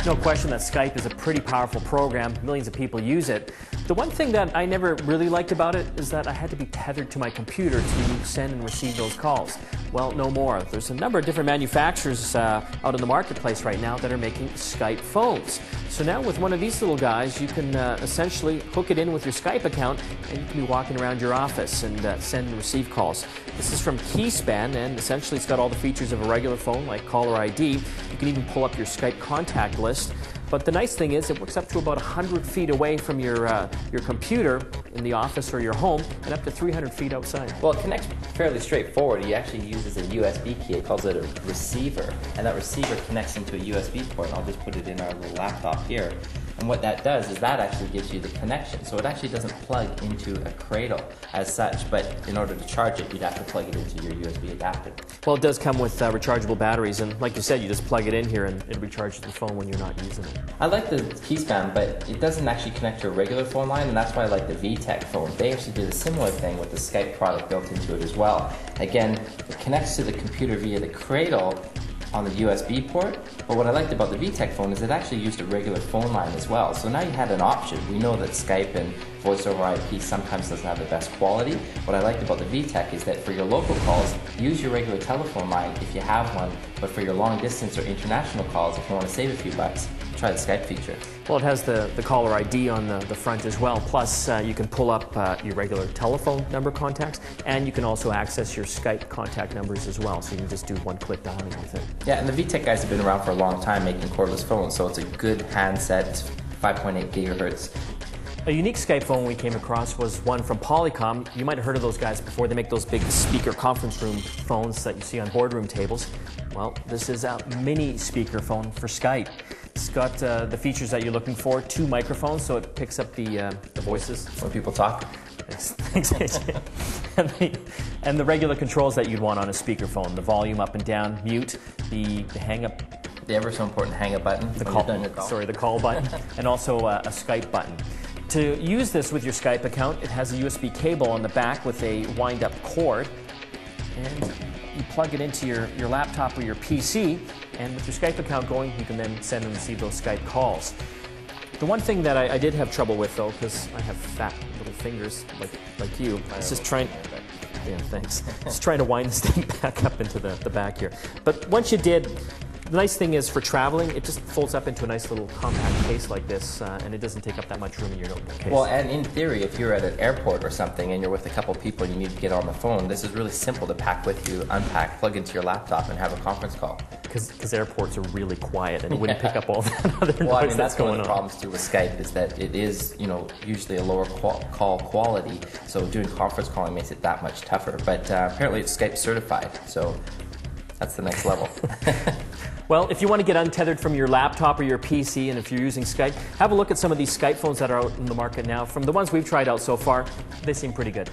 No question that Skype is a pretty powerful program. Millions of people use it. The one thing that I never really liked about it is that I had to be tethered to my computer to send and receive those calls. Well, no more. There's a number of different manufacturers out in the marketplace right now that are making Skype phones. So now with one of these little guys, you can essentially hook it in with your Skype account and you can be walking around your office and send and receive calls. This is from Keyspan, and essentially it's got all the features of a regular phone like caller ID. You can even pull up your Skype contact list. But the nice thing is it works up to about 100 feet away from your computer in the office or your home and up to 300 feet outside. Well, it connects fairly straightforward. He actually uses a USB key. It calls it a receiver. And that receiver connects into a USB port. I'll just put it in our little laptop here. And what that does is that actually gives you the connection. So it actually doesn't plug into a cradle as such, but in order to charge it, you'd have to plug it into your USB adapter. Well, it does come with rechargeable batteries, and like you said, you just plug it in here and it recharges the phone when you're not using it. I like the Keyspan, but it doesn't actually connect to a regular phone line, and that's why I like the V-Tech phone. They actually did a similar thing with the Skype product built into it as well. Again, it connects to the computer via the cradle on the USB port, but what I liked about the V-Tech phone is it actually used a regular phone line as well. So now you had an option. We know that Skype and voice over IP sometimes doesn't have the best quality. What I liked about the V-Tech is that for your local calls, use your regular telephone line if you have one, but for your long distance or international calls, if you want to save a few bucks, try the Skype feature. Well, it has the caller ID on the front as well, plus you can pull up your regular telephone number contacts, and you can also access your Skype contact numbers as well, so you can just do one-click dialing with it. Yeah, and the V-Tech guys have been around for a long time making cordless phones, so it's a good handset. It's 5.8 gigahertz. A unique Skype phone we came across was one from Polycom. You might have heard of those guys before. They make those big speaker conference room phones that you see on boardroom tables. Well, this is a mini speaker phone for Skype. It's got the features that you're looking for, 2 microphones, so it picks up the voices. When people talk. Thanks. and the regular controls that you'd want on a speakerphone, the volume up and down, mute, the hang-up. The ever so important hang-up button. The call button, and also a Skype button. To use this with your Skype account, it has a USB cable on the back with a wind-up cord, and you plug it into your laptop or your PC, and with your Skype account going, you can then send and receive those Skype calls. The one thing that I did have trouble with, though, because I have fat little fingers like you, is just trying. Yeah, thanks. Just trying to wind this thing back up into the back here. But once you did, the nice thing is for traveling, it just folds up into a nice little compact case like this, and it doesn't take up that much room in your notebook case. Well, and in theory, if you're at an airport or something and you're with a couple people and you need to get on the phone, this is really simple to pack with you, unpack, plug into your laptop, and have a conference call. Because airports are really quiet, and it wouldn't pick up all that other noise. Well, I mean, that's going one of the problems too with Skype is that it is, usually a lower call quality. So doing conference calling makes it that much tougher. But apparently, it's Skype certified, so that's the next level. Well, if you want to get untethered from your laptop or your PC, and if you're using Skype, have a look at some of these Skype phones that are out in the market now. From the ones we've tried out so far, they seem pretty good.